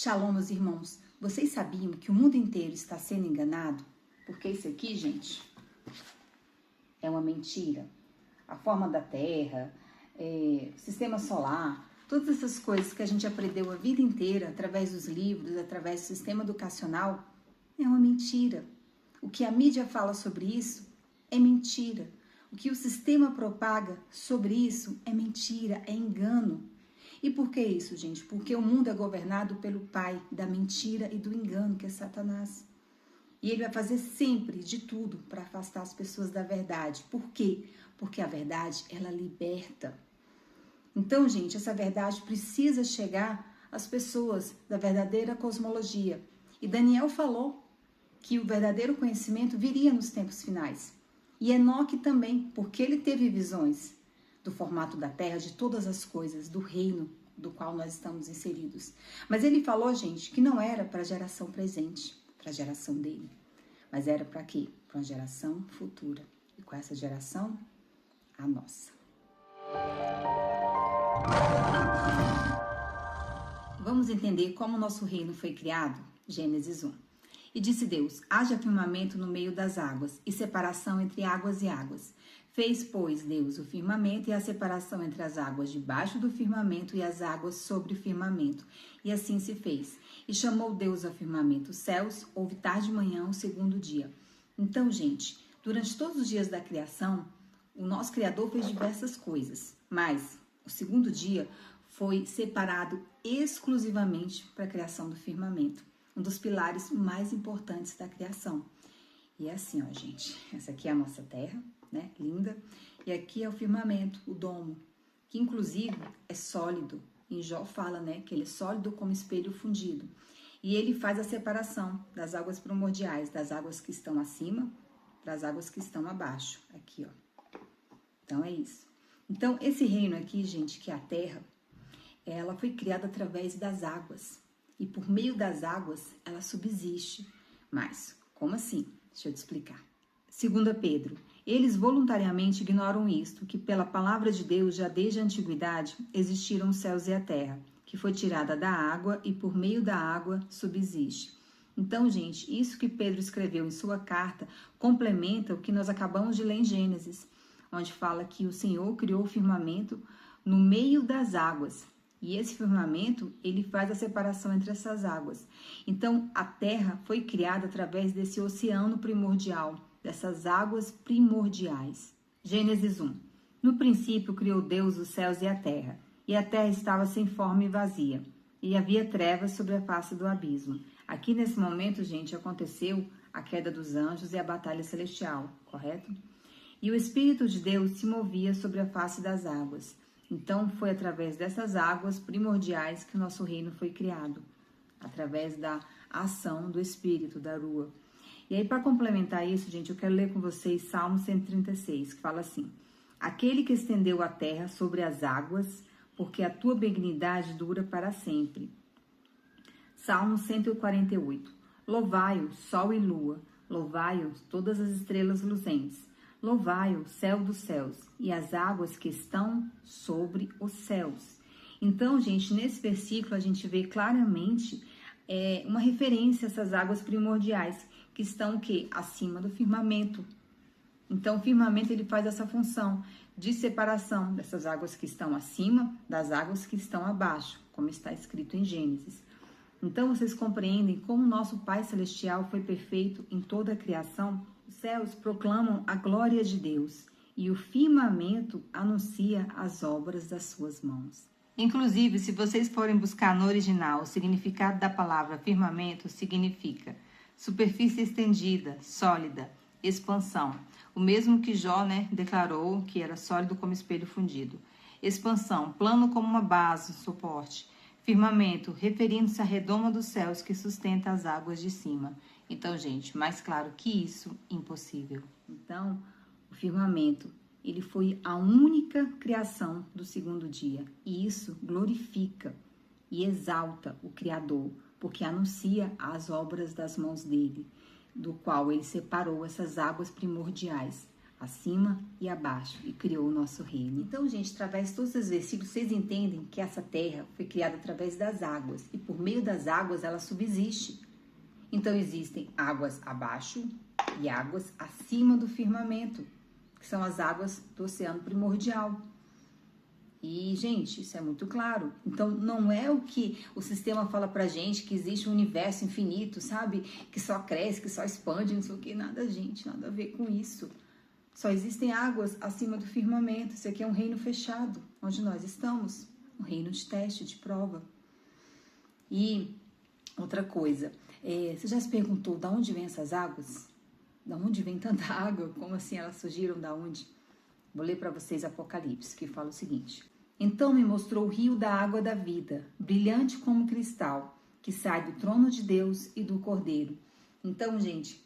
Shalom, meus irmãos. Vocês sabiam que o mundo inteiro está sendo enganado? Porque isso aqui, gente, é uma mentira. A forma da Terra, sistema solar, todas essas coisas que a gente aprendeu a vida inteira através dos livros, através do sistema educacional, é uma mentira. O que a mídia fala sobre isso é mentira. O que o sistema propaga sobre isso é mentira, é engano. E por que isso, gente? Porque o mundo é governado pelo pai da mentira e do engano, que é Satanás. E ele vai fazer sempre de tudo para afastar as pessoas da verdade. Por quê? Porque a verdade, ela liberta. Então, gente, essa verdade precisa chegar às pessoas da verdadeira cosmologia. E Daniel falou que o verdadeiro conhecimento viria nos tempos finais. E Enoque também, porque ele teve visões do formato da terra, de todas as coisas, do reino do qual nós estamos inseridos. Mas ele falou, gente, que não era para a geração presente, para a geração dele, mas era para quê? Para uma geração futura. E com essa geração, a nossa. Vamos entender como o nosso reino foi criado? Gênesis 1. E disse Deus, haja firmamento no meio das águas, e separação entre águas e águas. Fez, pois, Deus o firmamento e a separação entre as águas debaixo do firmamento e as águas sobre o firmamento. E assim se fez. E chamou Deus ao firmamento os céus, houve tarde de manhã o segundo dia. Então, gente, durante todos os dias da criação, o nosso Criador fez diversas coisas, mas o segundo dia foi separado exclusivamente para a criação do firmamento, um dos pilares mais importantes da criação. E é assim, ó, gente, essa aqui é a nossa terra, né, linda, e aqui é o firmamento, o domo, que inclusive é sólido. Em Jó fala, né, que ele é sólido como espelho fundido. E ele faz a separação das águas primordiais, das águas que estão acima para as águas que estão abaixo, aqui, ó. Então é isso. Então esse reino aqui, gente, que é a terra, ela foi criada através das águas. E por meio das águas, ela subsiste. Mas, como assim? Deixa eu te explicar. 2 Pedro, eles voluntariamente ignoram isto, que pela palavra de Deus, já desde a antiguidade, existiram os céus e a terra, que foi tirada da água e por meio da água subsiste. Então, gente, isso que Pedro escreveu em sua carta complementa o que nós acabamos de ler em Gênesis, onde fala que o Senhor criou o firmamento no meio das águas. E esse firmamento, ele faz a separação entre essas águas. Então, a terra foi criada através desse oceano primordial, dessas águas primordiais. Gênesis 1. No princípio criou Deus os céus e a terra estava sem forma e vazia, e havia trevas sobre a face do abismo. Aqui nesse momento, gente, aconteceu a queda dos anjos e a batalha celestial, correto? E o Espírito de Deus se movia sobre a face das águas. Então, foi através dessas águas primordiais que o nosso reino foi criado, através da ação do Espírito, da Rua. E aí, para complementar isso, gente, eu quero ler com vocês Salmo 136, que fala assim: aquele que estendeu a terra sobre as águas, porque a tua benignidade dura para sempre. Salmo 148. Louvai-o, sol e lua, louvai-o, todas as estrelas luzentes. Louvai-o, céu dos céus, e as águas que estão sobre os céus. Então, gente, nesse versículo a gente vê claramente uma referência a essas águas primordiais, que estão o quê? Acima do firmamento. Então, o firmamento ele faz essa função de separação dessas águas que estão acima das águas que estão abaixo, como está escrito em Gênesis. Então, vocês compreendem como o nosso Pai Celestial foi perfeito em toda a criação? Os céus proclamam a glória de Deus e o firmamento anuncia as obras das suas mãos. Inclusive, se vocês forem buscar no original, o significado da palavra firmamento significa superfície estendida, sólida, expansão. O mesmo que Jó, declarou que era sólido como espelho fundido. Expansão, plano como uma base, suporte. Firmamento, referindo-se à redoma dos céus que sustenta as águas de cima. Então, gente, mais claro que isso, impossível. Então, o firmamento, ele foi a única criação do segundo dia. E isso glorifica e exalta o Criador, porque anuncia as obras das mãos dele, do qual ele separou essas águas primordiais, acima e abaixo, e criou o nosso reino. Então, gente, através de todos esses versículos, vocês entendem que essa terra foi criada através das águas, e por meio das águas ela subsiste. Então, existem águas abaixo e águas acima do firmamento, que são as águas do oceano primordial. E, gente, isso é muito claro. Então, não é o que o sistema fala pra gente, que existe um universo infinito, sabe? Que só cresce, que só expande, não sei o que. Nada, gente, nada a ver com isso. Só existem águas acima do firmamento. Isso aqui é um reino fechado, onde nós estamos. Um reino de teste, de prova. E outra coisa, você já se perguntou de onde vêm essas águas? De onde vem tanta água? Como assim elas surgiram? Da onde? Vou ler para vocês Apocalipse, que fala o seguinte. Então me mostrou o rio da água da vida, brilhante como cristal, que sai do trono de Deus e do Cordeiro. Então, gente,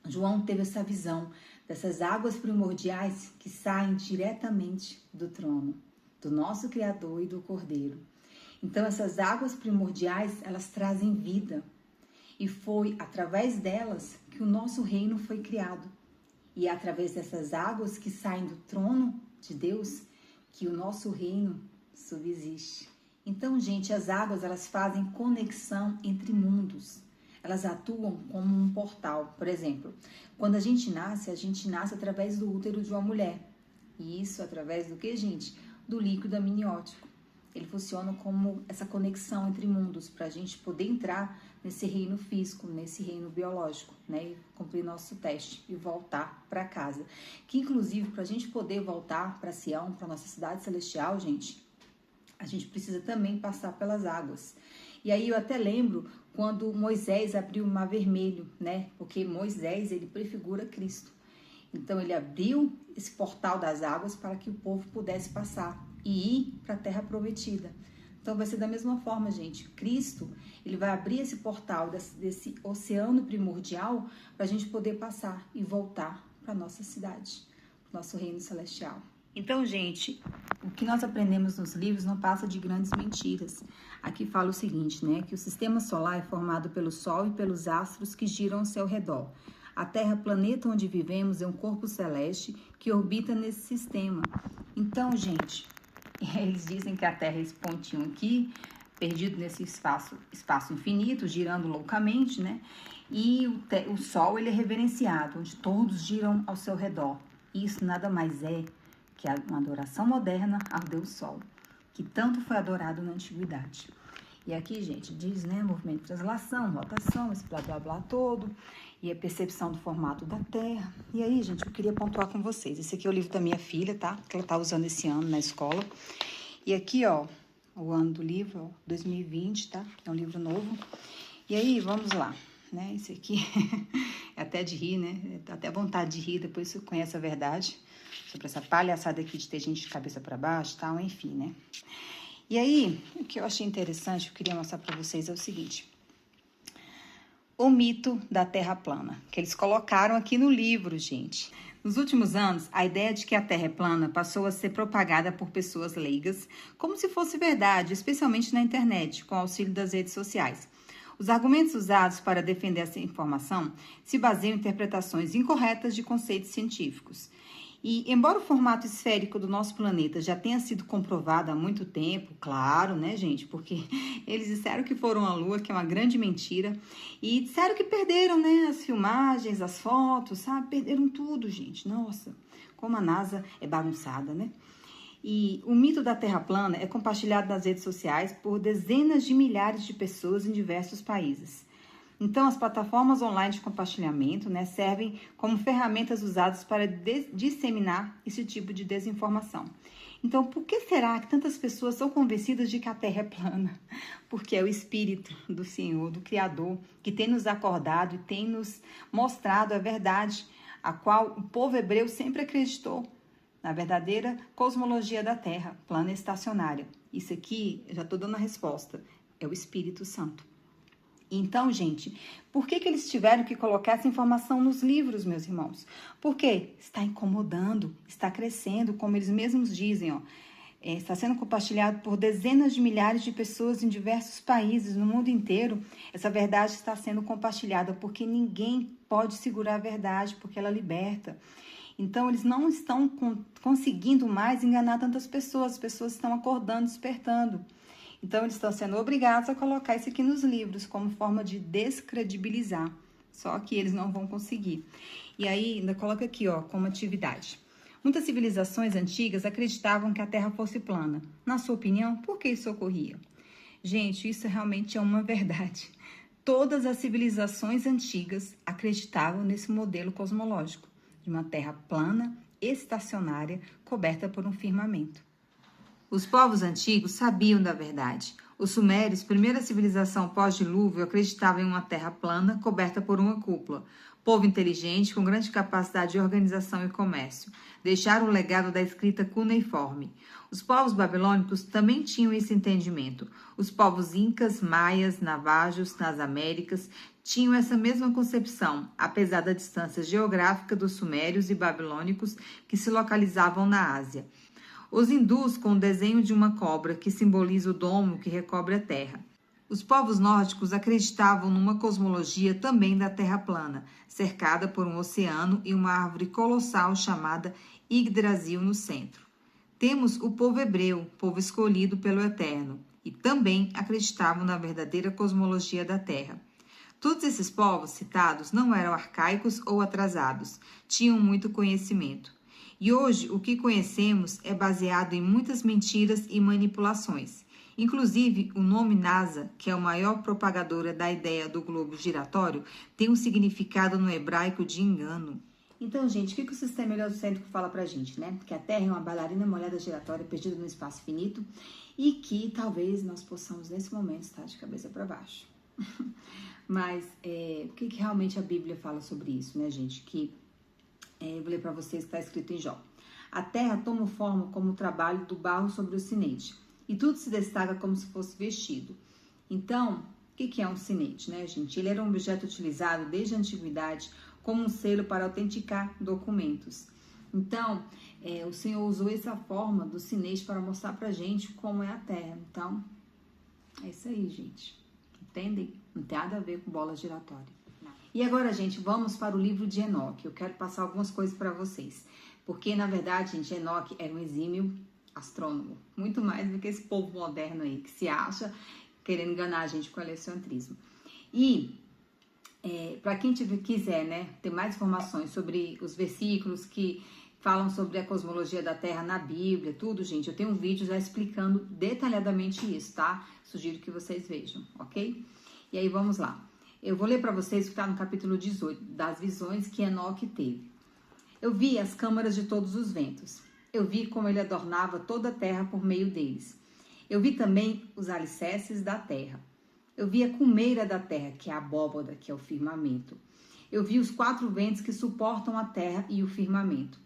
João teve essa visão dessas águas primordiais que saem diretamente do trono, do nosso Criador e do Cordeiro. Então, essas águas primordiais, elas trazem vida. E foi através delas que o nosso reino foi criado. E é através dessas águas que saem do trono de Deus que o nosso reino subsiste. Então, gente, as águas, elas fazem conexão entre mundos. Elas atuam como um portal. Por exemplo, quando a gente nasce através do útero de uma mulher. E isso através do que, gente? Do líquido amniótico. Ele funciona como essa conexão entre mundos, para a gente poder entrar nesse reino físico, nesse reino biológico, né? E cumprir nosso teste e voltar para casa. Que, inclusive, para a gente poder voltar para Sião, para nossa cidade celestial, gente, a gente precisa também passar pelas águas. E aí eu até lembro quando Moisés abriu o Mar Vermelho, né? Porque Moisés, ele prefigura Cristo. Então, ele abriu esse portal das águas para que o povo pudesse passar e ir para a terra prometida. Então, vai ser da mesma forma, gente. Cristo, ele vai abrir esse portal desse oceano primordial para a gente poder passar e voltar para a nossa cidade, para o nosso reino celestial. Então, gente, o que nós aprendemos nos livros não passa de grandes mentiras. Aqui fala o seguinte, né? Que o sistema solar é formado pelo Sol e pelos astros que giram ao seu redor. A Terra, planeta onde vivemos, é um corpo celeste que orbita nesse sistema. Então, gente, eles dizem que a Terra é esse pontinho aqui, perdido nesse espaço infinito, girando loucamente, né? E o Sol, ele é reverenciado, onde todos giram ao seu redor. Isso nada mais é que uma adoração moderna ao Deus Sol, que tanto foi adorado na antiguidade. E aqui, gente, diz, né, movimento de translação, rotação, esse blá blá blá todo, e a percepção do formato da Terra. E aí, gente, eu queria pontuar com vocês. Esse aqui é o livro da minha filha, tá? Que ela tá usando esse ano na escola. E aqui, ó, o ano do livro, ó, 2020, tá? É um livro novo. E aí, vamos lá, né? Esse aqui é até de rir, né? Dá até vontade de rir, depois você conhece a verdade sobre essa palhaçada aqui de ter gente de cabeça para baixo e tal, enfim, né? E aí, o que eu achei interessante, eu queria mostrar para vocês é o seguinte. O mito da Terra plana, que eles colocaram aqui no livro, gente. Nos últimos anos, a ideia de que a Terra é plana passou a ser propagada por pessoas leigas, como se fosse verdade, especialmente na internet, com o auxílio das redes sociais. Os argumentos usados para defender essa informação se baseiam em interpretações incorretas de conceitos científicos. E, embora o formato esférico do nosso planeta já tenha sido comprovado há muito tempo, claro, né, gente? Porque eles disseram que foram à Lua, que é uma grande mentira, e disseram que perderam, né, as filmagens, as fotos, sabe? Perderam tudo, gente. Nossa, como a NASA é bagunçada, né? E o mito da Terra plana é compartilhado nas redes sociais por dezenas de milhares de pessoas em diversos países. Então, as plataformas online de compartilhamento, né, servem como ferramentas usadas para disseminar esse tipo de desinformação. Então, por que será que tantas pessoas são convencidas de que a Terra é plana? Porque é o Espírito do Senhor, do Criador, que tem nos acordado e tem nos mostrado a verdade, a qual o povo hebreu sempre acreditou, na verdadeira cosmologia da Terra, plana e estacionária. Isso aqui, eu já estou dando a resposta, é o Espírito Santo. Então, gente, por que eles tiveram que colocar essa informação nos livros, meus irmãos? Porque está incomodando, está crescendo, como eles mesmos dizem, ó. Está sendo compartilhado por dezenas de milhares de pessoas em diversos países, no mundo inteiro. Essa verdade está sendo compartilhada porque ninguém pode segurar a verdade, porque ela liberta. Então, eles não estão conseguindo mais enganar tantas pessoas. As pessoas estão acordando, despertando. Então, eles estão sendo obrigados a colocar isso aqui nos livros, como forma de descredibilizar. Só que eles não vão conseguir. E aí, ainda coloca aqui, ó, como atividade. Muitas civilizações antigas acreditavam que a Terra fosse plana. Na sua opinião, por que isso ocorria? Gente, isso realmente é uma verdade. Todas as civilizações antigas acreditavam nesse modelo cosmológico, de uma Terra plana, estacionária, coberta por um firmamento. Os povos antigos sabiam da verdade. Os sumérios, primeira civilização pós-dilúvio, acreditavam em uma terra plana, coberta por uma cúpula. Povo inteligente, com grande capacidade de organização e comércio. Deixaram o legado da escrita cuneiforme. Os povos babilônicos também tinham esse entendimento. Os povos incas, maias, navajos, nas Américas, tinham essa mesma concepção, apesar da distância geográfica dos sumérios e babilônicos que se localizavam na Ásia. Os hindus com o desenho de uma cobra, que simboliza o domo que recobre a terra. Os povos nórdicos acreditavam numa cosmologia também da Terra plana, cercada por um oceano e uma árvore colossal chamada Yggdrasil no centro. Temos o povo hebreu, povo escolhido pelo Eterno, e também acreditavam na verdadeira cosmologia da Terra. Todos esses povos citados não eram arcaicos ou atrasados, tinham muito conhecimento. E hoje o que conhecemos é baseado em muitas mentiras e manipulações. Inclusive, o nome NASA, que é a maior propagadora da ideia do globo giratório, tem um significado no hebraico de engano. Então, gente, o que o sistema heliocêntrico fala pra gente, né? Que a Terra é uma bailarina molhada giratória perdida no espaço finito e que talvez nós possamos, nesse momento, estar de cabeça para baixo. Mas o que realmente a Bíblia fala sobre isso, né, gente? Eu vou ler para vocês, está escrito em Jó. A terra toma forma como o trabalho do barro sobre o sinete, e tudo se destaca como se fosse vestido. Então, o que é um sinete, né, gente? Ele era um objeto utilizado desde a antiguidade como um selo para autenticar documentos. Então, o Senhor usou essa forma do sinete para mostrar para a gente como é a terra. Então, é isso aí, gente. Entendem? Não tem nada a ver com bola giratória. E agora, gente, vamos para o livro de Enoque. Eu quero passar algumas coisas para vocês. Porque, na verdade, gente, Enoque era um exímio astrônomo. Muito mais do que esse povo moderno aí, que se acha querendo enganar a gente com o heliocentrismo. E, para quem quiser, né, ter mais informações sobre os versículos que falam sobre a cosmologia da Terra na Bíblia, tudo, gente, eu tenho um vídeo já explicando detalhadamente isso, tá? Sugiro que vocês vejam, ok? E aí, vamos lá. Eu vou ler para vocês o que está no capítulo 18, das visões que Enoque teve. Eu vi as câmaras de todos os ventos. Eu vi como ele adornava toda a terra por meio deles. Eu vi também os alicerces da terra. Eu vi a cumeira da terra, que é a abóbada, que é o firmamento. Eu vi os 4 ventos que suportam a terra e o firmamento.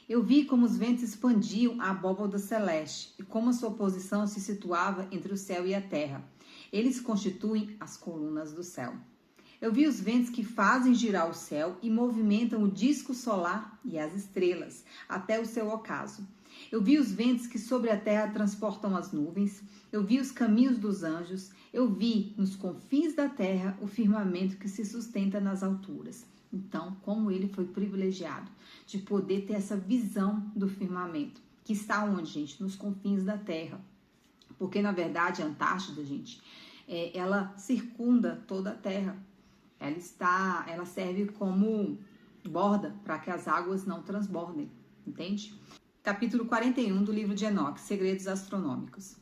Eu vi como os ventos expandiam a abóbada celeste e como a sua posição se situava entre o céu e a terra. Eles constituem as colunas do céu. Eu vi os ventos que fazem girar o céu e movimentam o disco solar e as estrelas, até o seu ocaso. Eu vi os ventos que sobre a terra transportam as nuvens. Eu vi os caminhos dos anjos. Eu vi, nos confins da terra, o firmamento que se sustenta nas alturas. Então, como ele foi privilegiado de poder ter essa visão do firmamento, que está onde, gente? Nos confins da terra. Porque, na verdade, a Antártida, gente, ela circunda toda a terra. Ela serve como borda para que as águas não transbordem, entende? Capítulo 41 do livro de Enoque, Segredos Astronômicos.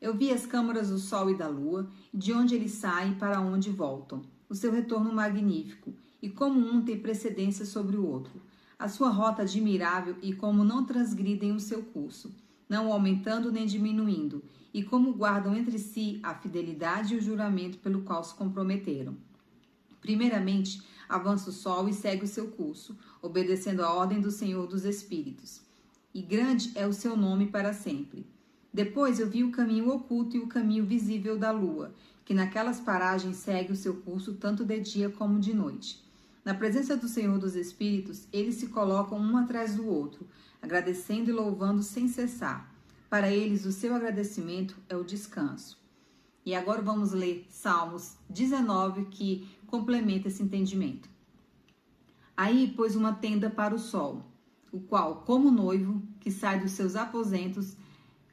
Eu vi as câmaras do Sol e da Lua, de onde eles saem e para onde voltam, o seu retorno magnífico, e como um tem precedência sobre o outro, a sua rota admirável e como não transgridem o seu curso, não aumentando nem diminuindo, e como guardam entre si a fidelidade e o juramento pelo qual se comprometeram. Primeiramente, avança o sol e segue o seu curso, obedecendo a ordem do Senhor dos Espíritos. E grande é o seu nome para sempre. Depois eu vi o caminho oculto e o caminho visível da lua, que naquelas paragens segue o seu curso tanto de dia como de noite. Na presença do Senhor dos Espíritos, eles se colocam um atrás do outro, agradecendo e louvando sem cessar. Para eles, o seu agradecimento é o descanso. E agora vamos ler Salmos 19, que complementa esse entendimento. Aí pôs uma tenda para o o qual, como noivo, que sai dos seus aposentos,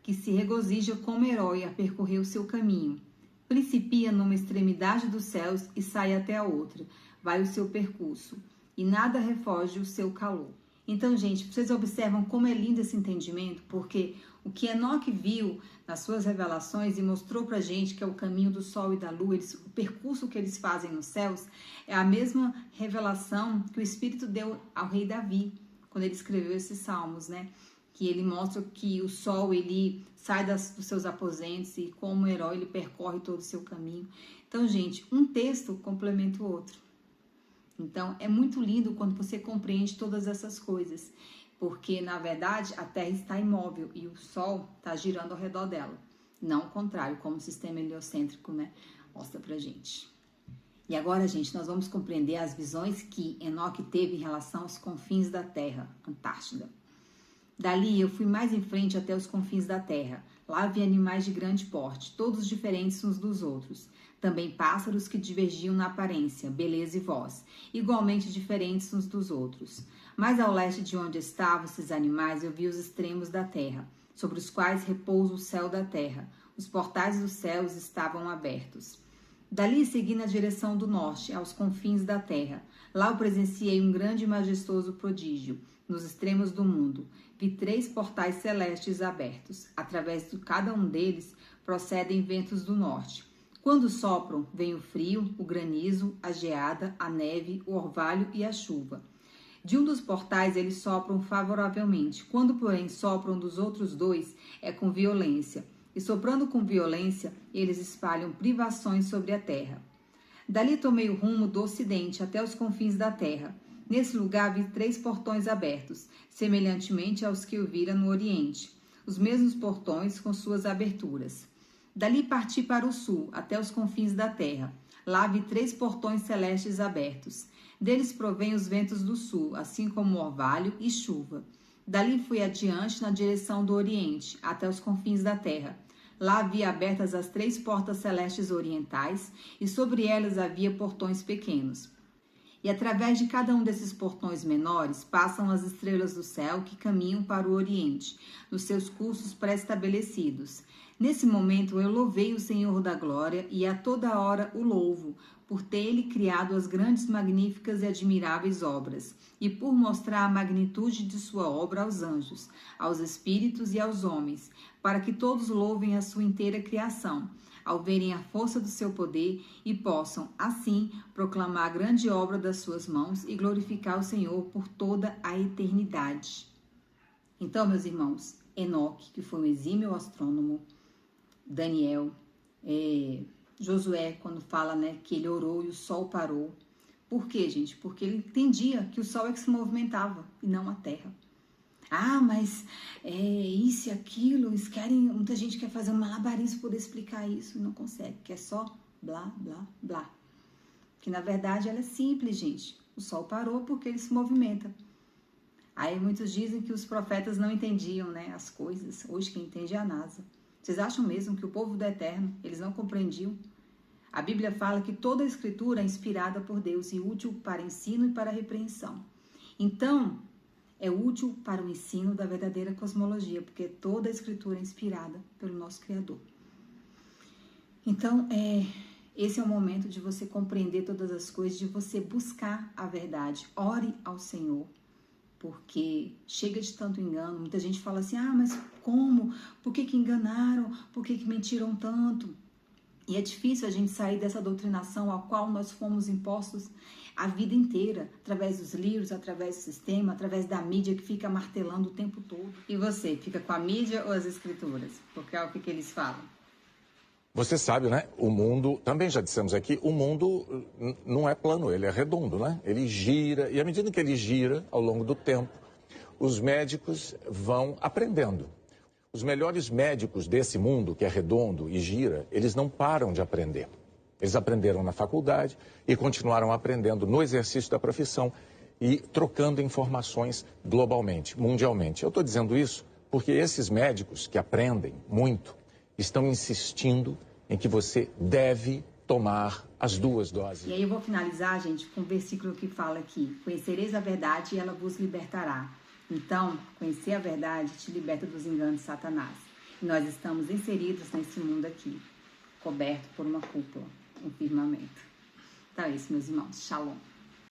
que se regozija como herói a percorrer o seu caminho. Principia numa extremidade dos céus e sai até a outra. Vai o seu percurso, e nada refoge o seu calor. Então, gente, vocês observam como é lindo esse entendimento, porque o que Enoque viu nas suas revelações e mostrou pra gente que é o caminho do sol e da lua, o percurso que eles fazem nos céus, é a mesma revelação que o Espírito deu ao rei Davi, quando ele escreveu esses salmos, né? Que ele mostra que o sol, ele sai dos seus aposentos e como herói ele percorre todo o seu caminho. Então, gente, um texto complementa o outro. Então, é muito lindo quando você compreende todas essas coisas, porque, na verdade, a Terra está imóvel e o Sol está girando ao redor dela. Não o contrário, como o sistema heliocêntrico, né, mostra pra gente. E agora, gente, nós vamos compreender as visões que Enoque teve em relação aos confins da Terra, Antártida. Dali, eu fui mais em frente até os confins da Terra. Lá vi animais de grande porte, todos diferentes uns dos outros. Também pássaros que divergiam na aparência, beleza e voz, igualmente diferentes uns dos outros. Mais ao leste de onde estavam esses animais, eu vi os extremos da terra, sobre os quais repousa o céu da terra. Os portais dos céus estavam abertos. Dali segui na direção do norte, aos confins da terra. Lá eu presenciei um grande e majestoso prodígio, nos extremos do mundo. Vi 3 portais celestes abertos. Através de cada um deles procedem ventos do norte. Quando sopram, vem o frio, o granizo, a geada, a neve, o orvalho e a chuva. De um dos portais eles sopram favoravelmente. Quando, porém, sopram dos outros 2, é com violência. E soprando com violência, eles espalham privações sobre a terra. Dali tomei o rumo do ocidente até os confins da terra. Nesse lugar vi 3 portões abertos, semelhantemente aos que eu vira no oriente. Os mesmos portões com suas aberturas. Dali parti para o sul, até os confins da terra. Lá vi 3 portões celestes abertos. Deles provêm os ventos do sul, assim como orvalho e chuva. Dali fui adiante na direção do oriente, até os confins da terra. Lá havia abertas as 3 portas celestes orientais, e sobre elas havia portões pequenos. E através de cada um desses portões menores passam as estrelas do céu que caminham para o oriente, nos seus cursos pré-estabelecidos. Nesse momento eu louvei o Senhor da glória e a toda hora o louvo, por ter ele criado as grandes, magníficas e admiráveis obras, e por mostrar a magnitude de sua obra aos anjos, aos espíritos e aos homens, para que todos louvem a sua inteira criação, ao verem a força do seu poder e possam, assim, proclamar a grande obra das suas mãos e glorificar o Senhor por toda a eternidade. Então, meus irmãos, Enoque, que foi um exímio astrônomo, Daniel, Josué, quando fala, né, que ele orou e o sol parou. Por quê, gente? Porque ele entendia que o sol é que se movimentava e não a terra. Ah, mas isso e aquilo, muita gente quer fazer um malabarismo para poder explicar isso e não consegue, que é só blá, blá, blá. Que na verdade ela é simples, gente. O sol parou porque ele se movimenta. Aí muitos dizem que os profetas não entendiam, né, as coisas. Hoje quem entende é a NASA. Vocês acham mesmo que o povo do Eterno, eles não compreendiam? A Bíblia fala que toda a Escritura é inspirada por Deus e útil para ensino e para repreensão. Então, é útil para o ensino da verdadeira cosmologia, porque toda a Escritura é inspirada pelo nosso Criador. Então, esse é o momento de você compreender todas as coisas, de você buscar a verdade. Ore ao Senhor. Porque chega de tanto engano, muita gente fala assim, mas como? Por que enganaram? Por que mentiram tanto? E é difícil a gente sair dessa doutrinação a qual nós fomos impostos a vida inteira, através dos livros, através do sistema, através da mídia que fica martelando o tempo todo. E você, fica com a mídia ou as escrituras? Porque é o que eles falam. Você sabe, né? O mundo, também já dissemos aqui, o mundo não é plano, ele é redondo, né? Ele gira, e à medida que ele gira, ao longo do tempo, os médicos vão aprendendo. Os melhores médicos desse mundo, que é redondo e gira, eles não param de aprender. Eles aprenderam na faculdade e continuaram aprendendo no exercício da profissão e trocando informações globalmente, mundialmente. Eu estou dizendo isso porque esses médicos que aprendem muito, estão insistindo em que você deve tomar as 2 doses. E aí eu vou finalizar, gente, com um versículo que fala aqui: conhecereis a verdade e ela vos libertará. Então, conhecer a verdade te liberta dos enganos de Satanás. E nós estamos inseridos nesse mundo aqui, coberto por uma cúpula, um firmamento. Então é isso, meus irmãos. Shalom.